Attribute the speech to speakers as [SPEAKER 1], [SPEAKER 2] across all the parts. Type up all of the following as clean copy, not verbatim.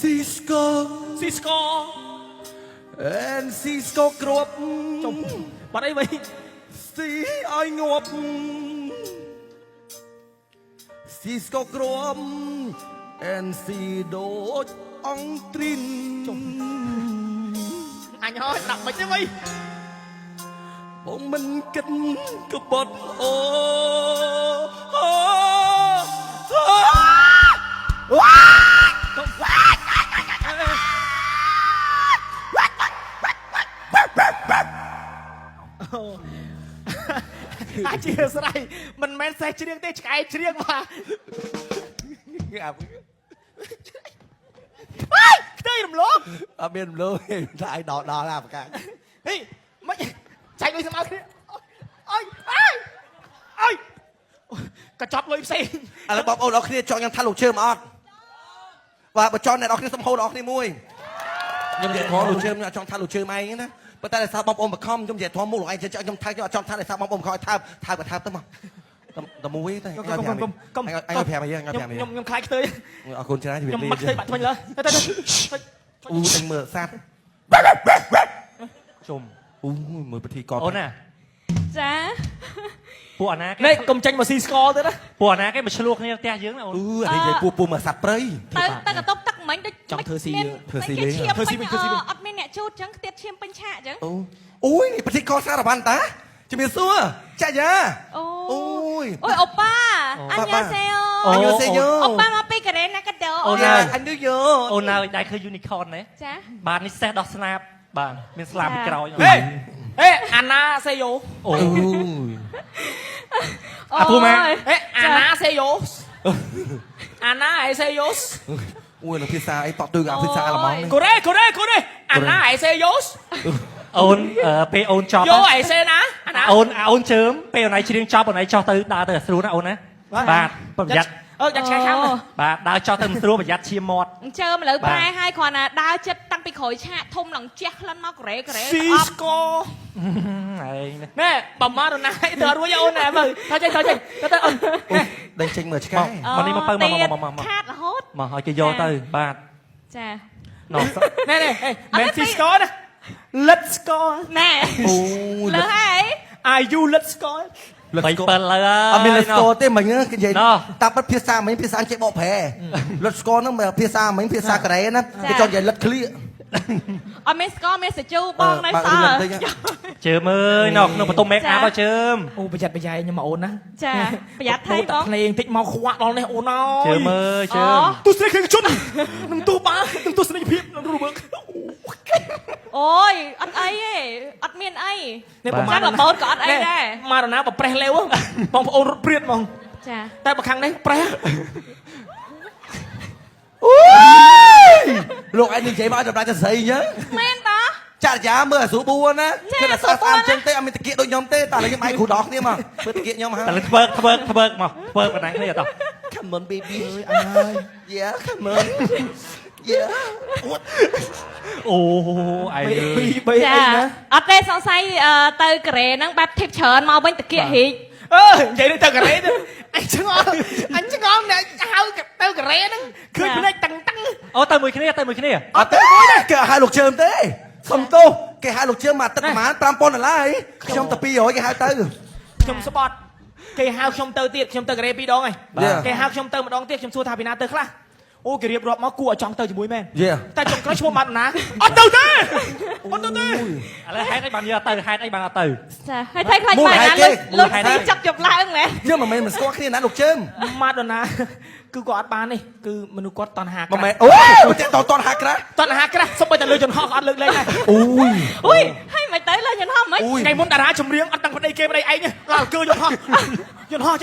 [SPEAKER 1] Cisco
[SPEAKER 2] and Cisco crop
[SPEAKER 1] ចុះបាត់អីវិញ
[SPEAKER 2] See ai ngộp Cisco crop and see đốt ong trin
[SPEAKER 1] អញហើយដាក់មិនទេវិញ
[SPEAKER 2] បងមិនគិតក្បត់អូ
[SPEAKER 1] អាចជាស្រ័យមិនមែនសេះច្រៀងទេឆ្កែច្រៀងបាទខ្ទើរំលង
[SPEAKER 2] អត់មានរំលោភទេតែឯងដល់ណាប្រកាសហេ
[SPEAKER 1] មិនចាច់លុយស្មើគ្នាអើយក៏ចាប់លុយផ្សេង
[SPEAKER 2] ឥឡូវបងប្អូនអរគ្នាចង់ញ៉ាំថាលោកជើមអត់បាទបើចង់អ្នកនរគ្នាសុំហូបដល់គ្នាមួយខ្ញុំនិយាយធម៌លោកជើមខ្ញុំអត់ចង់ថាលោកជើមឯងណាប៉ុន្តែដោយសារបងប្អូនបខំខ្ញុំនិយាយធម៌មុខលោកឯងខ្ញុំថៃខ្ញុំអត់ចង់ថាដោយសារបងប្អូនបខំថើបទៅមកតែមួយទេខ្ញុំ5យើង
[SPEAKER 1] ខ្ញុំខ្លាចខ្ទើយ
[SPEAKER 2] អរគុណច្រើនជម្រាប
[SPEAKER 1] ខ្ញុំមកខ្ទើយបាត់ថ្មិញលើទៅ
[SPEAKER 2] អូអញមើលសัตว์ជុំអូមើលពិធីកត
[SPEAKER 3] អូនណា
[SPEAKER 4] ចា
[SPEAKER 3] ពួកអាណាគេ
[SPEAKER 1] នេះកុំចេញមកស៊ីស្ករទៅណា
[SPEAKER 3] ពួកអាណាគេមកឆ្លោះគ្នាផ្ទះយើងណាអូន
[SPEAKER 2] អានេះនិយាយពូមើលសัตว์ព្រៃ
[SPEAKER 4] ទៅកតុបទឹកមិញដូច
[SPEAKER 1] ចង់ធ្វើស៊ីយើង
[SPEAKER 2] ធ្វើស៊ីលេង
[SPEAKER 4] អត់មានអ្នកជូតចឹងខ្ទាតឈាមពេញឆាកចឹង
[SPEAKER 2] អូយនេះពិធីកសារវ៉ាន់តាជំរាបសួរចាយ៉ាអូយ
[SPEAKER 4] អូយអូប៉ាអញ្ញាសេអូ
[SPEAKER 2] អញសេយោ
[SPEAKER 4] អូប៉ាមកពីកូរ៉េណាកាដូ
[SPEAKER 3] អូនណា
[SPEAKER 2] អញទៅយោ
[SPEAKER 3] អូនណាដៃឃើញ unicorn ទេ
[SPEAKER 4] ចា
[SPEAKER 3] បាទនេះសេះដោះស្នាបបាទមានស្លាបពីក្រោយ
[SPEAKER 1] ហេអាណាសេយ៉ូ
[SPEAKER 3] អូ
[SPEAKER 2] អូយ
[SPEAKER 3] អាពូម៉ែ
[SPEAKER 1] ហេអាណាសេយ៉ូអាណាអេសេយ៉ូ
[SPEAKER 2] អូយនឹងភាសាអីតទៅអាភាសាអាឡម៉ង់នេះ
[SPEAKER 1] កូរ៉េអាណាអេសេយ៉ូ
[SPEAKER 3] អូនពេលអូនចប់
[SPEAKER 1] យោអេសេណាអាណា
[SPEAKER 3] អូនជើមពេលអូនឯងច្រៀងចប់អូនឯងចោះទៅដើរទៅស្រួលណាអូនណាបាទប្រយ័ត្ន
[SPEAKER 1] ចាក់ឆ្កែខាំ
[SPEAKER 3] បាទដើរចោះទៅស្រួលប្រយ័ត្នឈាមមាត់
[SPEAKER 4] អញ្ជើមឥឡូវប្រែឲ្យគ្រាន់តែដើរចិត្តតាំងពីក្រោយឆាកធំឡើងជះក្លិនមកកូរ៉េ
[SPEAKER 1] ស៊ីស្ក
[SPEAKER 3] ឯង
[SPEAKER 1] ណែប្រមាណណាទៅអត់រួចអូនណែមើលទៅចេញទៅអូន
[SPEAKER 2] ដេញចេញមើលឆ្កែ
[SPEAKER 3] មកនេះមកបើមក
[SPEAKER 4] ខាតរហូត
[SPEAKER 3] មកឲ្យគេយកទៅបាទ
[SPEAKER 4] ចា
[SPEAKER 3] ណោះ
[SPEAKER 1] ណែមែនស៊ីស្កណា Let's go
[SPEAKER 4] ណែ
[SPEAKER 2] អូយ
[SPEAKER 4] លើហើយ
[SPEAKER 1] Are you let's go
[SPEAKER 3] 3 7លើ
[SPEAKER 2] អត់មាន let's go ទេមិញគេនិយាយ
[SPEAKER 3] ណោះ
[SPEAKER 2] តាពិតភាសាមិញភាសាអញចេះបកប្រែ let's go ហ្នឹងភាសាមិញភាសាកូរ៉េណាគេចង់និយាយ let clear
[SPEAKER 4] អត់មានស្ករមានសាជូបងនៅសល់
[SPEAKER 3] ជើមអើយណោះក្នុងបន្ទប់ make up ជើម
[SPEAKER 1] អូប្រយ័ត្នប្រយែងខ្ញុំមកអូនណា
[SPEAKER 4] ចាប្រយ័ត្នថៃបង
[SPEAKER 1] ភ្លេងតិចមកខ្វាក់ដល់នេះអូនអើយ
[SPEAKER 3] ជើមអើយជើម
[SPEAKER 1] ទស្សនិកជននឹងទូបានឹងទស្សនិកភាពនឹងរូបមើល
[SPEAKER 4] អូយអត់អីទេអត់មានអី
[SPEAKER 1] នេះប្រមាណ
[SPEAKER 4] ចាក់របូតក៏អត់អីដែរ
[SPEAKER 1] ម៉ារណាបប្រេះលេវបងប្អូនរត់ព្រាតហ្មង
[SPEAKER 4] ចា
[SPEAKER 1] តែបើខាងនេះប្រេះ
[SPEAKER 2] លោកឯងនិយាយមកឲ្យតម្លៃទៅស្រីញ៉ឹង
[SPEAKER 4] មែនតា
[SPEAKER 2] ចាក់យ៉ាមើលអាស្រួលបួនណាគេតែស្អាតចឹងទេអត់មានតាគៀកដូចខ្ញុំទេតែឥឡូវខ្ញុំឯងគ្រូដោះគ្នាមកមើលតាគៀកខ្ញុំហើយ
[SPEAKER 3] តែធ្វើមកធ្វើបណ្ដាញគ្នាតោះ
[SPEAKER 2] Come on baby អើយ Yeah come on Yeah
[SPEAKER 3] អូឯង
[SPEAKER 1] 3
[SPEAKER 4] ចាអត់ទេសង្ស័យទៅកូរ៉េហ្នឹងបែបធីបច្រើនមកវិញតាគៀករីក
[SPEAKER 1] អើនិយាយទៅកូរ៉េទៅអញឆ្ងល់អ្នកហៅទៅកូរ៉េហ្នឹងឃើញភ្នែកតឹង
[SPEAKER 3] អូទៅមួយគ្នា
[SPEAKER 2] អត់ទេគេហៅលោកជើមទេសុំទោសគេហៅលោកជើមមកទឹកប្រហែល$5000អីខ្ញុំតែ200គេហៅទៅ
[SPEAKER 1] ខ្ញុំស្បត់គេហៅខ្ញុំទៅទៀតខ្ញុំទៅកូរ៉េ2ដងហើយគេហៅខ្ញុំទៅម្ដងទៀតខ្ញុំសួរថាពីណាទៅខ្លះអូគេរៀបរាប់មកគួរឲ្យចង់ទៅជាមួយមែនតែចុងក្រោយឈ្មោះម៉ាត់ណាអត់ទៅទេ
[SPEAKER 3] ឥឡូវហេតុអីបានយកទៅហេតុអីបានអត់ទៅ
[SPEAKER 4] ចាហើយថៃខ្លាចបែរណាលោកស៊ីចុកជប់ឡើងមែន
[SPEAKER 2] យើងមិនមែនមិនស្គាល់គ្នាណាលោកជើម
[SPEAKER 1] ម៉ាត់ណាគឺគាត់អត់បានទេគឺមនុស្សគាត់តន់ហា
[SPEAKER 2] មិនមែនអូយតែតន់ហាក្រាស់
[SPEAKER 1] តន់ហាក្រាស់សុំតែលើយន្តហោះក៏អត់លើកលែងដែរ
[SPEAKER 4] អូយហើយមិនទៅលើយន្តហោះមិន
[SPEAKER 1] ថ្ងៃមុនតារាចម្រៀងអត់ដឹងប្តីគេប្តីឯងឡើងគឺយន្តហោះ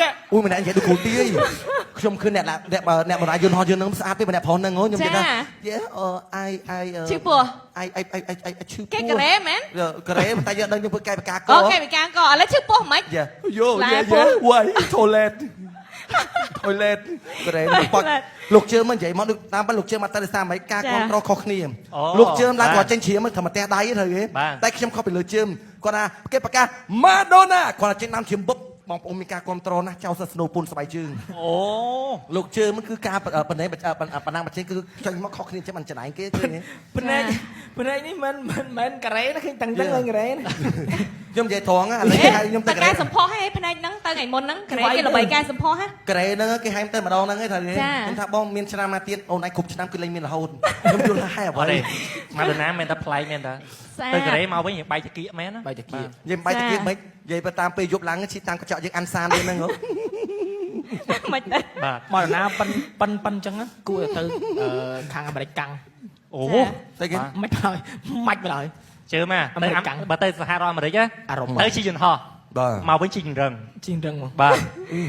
[SPEAKER 1] ចេះ
[SPEAKER 2] អូយម្នាក់និយាយដូចគ្រូទាយខ្ញុំឃើញអ្នកបរាយន្តហោះយើងនឹងស្អាតទេម្នាក់ប្រុសហ្នឹងខ្ញុំនិយាយថា Yeah I
[SPEAKER 4] ឈឺពោះ
[SPEAKER 2] I ឈឺពោះ
[SPEAKER 4] គេកូរ៉េមែនក
[SPEAKER 2] ូរ៉េតែយើងដឹងយើងធ្វើកាយបកាក
[SPEAKER 4] អូគេវិការកឥឡូវឈឺពោះមិន
[SPEAKER 2] យោ Why toilet កូរ៉េគាត់លោកជើមមិននិយាយមកតាមលោកជើមមកទៅសាមីការគ្រប់គ្រងខុសគ្នាលោកជើមឡើងគាត់ចេញជ្រាមមកធ្វើមកផ្ទះដៃទៅគេតែខ្ញុំខុសពីលើជើមគាត់ថាគេប្រកាស Madonna គាត់ចេញតាមជ្រាមបុក បងប្អូនមានការគ្រប់គ្រងណាស់ចៅសិស្សស្នូពុនស្បៃជើង
[SPEAKER 3] អូ
[SPEAKER 2] លោកជើងมันគឺការបណ្ដេញបណ្ដាំបច្ចេកគឺចាញ់មកខុសគ្នាចាំមិនច្នៃគេឃើញ
[SPEAKER 1] ភ្នែកនេះមិនការ៉េណាឃើញតាំងឡើងការ៉េណា
[SPEAKER 2] ខ្ញុំនិយាយត្រង់ឥឡូវគេហៅខ្ញុំទៅ
[SPEAKER 4] តែកែសម្ផស្សហេភ្នែកហ្នឹងទៅថ្ងៃមុនហ្នឹងក្រែគេល្បីកែសម្ផស្សហ៎
[SPEAKER 2] ក្រែហ្នឹងគេហៅទៅម្ដងហ្នឹងឯងថាខ្ញុំថាបងមានឆ្នាំមកទៀតអូនឯងគ្រប់ឆ្នាំគឺលែងមានរហូតខ្ញុំយល់ថាហេអ្វី
[SPEAKER 3] អត់ទេម៉ាដូណាមែនតែប្លែកមែនតាទៅកូរ៉េមកវិញបែកតាគៀកមែនណា
[SPEAKER 1] បាយតាគៀ
[SPEAKER 2] និយាយបែកតាគៀកមិននិយាយទៅតាមពេលយប់ឡើងឈីតាមកញ្ចក់យើងអាន់សានទៀតហ្នឹងហ៎
[SPEAKER 4] មិនទេ
[SPEAKER 3] បាទ
[SPEAKER 1] មកណាប៉ិនអញ្ចឹងគួរទៅខាងអាមេរិកកាំង
[SPEAKER 3] អូ
[SPEAKER 2] តែគេ
[SPEAKER 1] មិនហើយមិនបណ្ដោយ
[SPEAKER 3] ជឿមកទៅបើទៅសហរដ្ឋអាមេរិក
[SPEAKER 1] អារម្មណ៍
[SPEAKER 3] ទៅជីយន្តហោះ
[SPEAKER 2] បាទ
[SPEAKER 3] មកវិញជីរឹង
[SPEAKER 1] ជាងរឹងមក
[SPEAKER 3] បាទ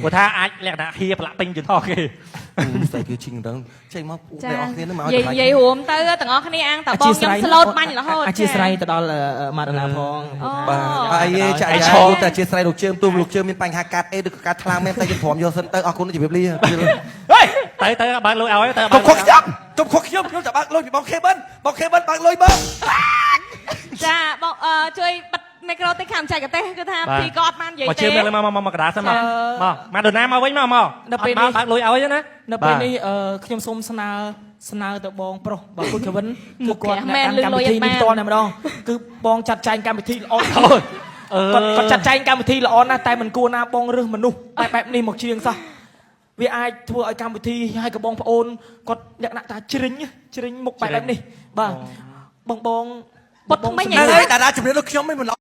[SPEAKER 3] ព្រោះថាអាចលក្ខណៈហៀប្រឡាក់ពេញយន្តហោះគេ
[SPEAKER 2] តែគឺឈីងរឹងចេញមកពួកអ្នកអស់គ្នានឹងមក
[SPEAKER 4] និយាយរួមទៅទាំងអស់គ្នាអាងតបងខ្ញុំស្លូតបាញ់រហូត
[SPEAKER 1] អធិស្ឋានទៅដល់ម៉ាដូណាផង
[SPEAKER 2] បាទហើយចាក់ឈរតែអធិស្ឋានលោកជើងទូលោកជើងមានបញ្ហាកាត់អេឬក៏កាត់ខ្លាំងមែនតែយើងព្រមយកសិនទៅអរគុណជម្រាបលា
[SPEAKER 1] ហេ
[SPEAKER 3] ទៅបើកលុយឲ្យទៅ
[SPEAKER 2] កុំខុសខ្ញុំតែបើកលុយពីបងខេបិនបើកលុយមក
[SPEAKER 4] ចាបងជួយបិទមីក្រូតិចខាងចែកកទេសគឺថាពីក៏អត់បាននិយាយ
[SPEAKER 3] មកជឿ
[SPEAKER 4] ទេ
[SPEAKER 3] មើលមកកដាសិនមកម៉ាដូណាមកវិញមកបើកលុយឲ្យណា
[SPEAKER 1] នៅពេលនេះខ្ញុំសូមស្នើទៅបងប្រុសបើគុណកវិនគឺគាត់អ្នកកម្មវិធីនេះផ្ទាល់តែម្ដងគឺបងចាត់ចែងកម្មវិធីល្អគាត់ចាត់ចែងកម្មវិធីល្អណាស់តែមិនគួរណាបងរើសមនុស្សបែបនេះមកច្រៀងសោះវាអាចធ្វើឲ្យកម្មវិធីឲ្យกับបងប្អូនគាត់លក្ខណៈថាជ្រិញមុខបែបនេះបាទបង
[SPEAKER 4] ពុតថ្មីញ៉ៃ
[SPEAKER 2] ហ្នឹងហើយតារាជំនឿដូចខ្ញុំមិន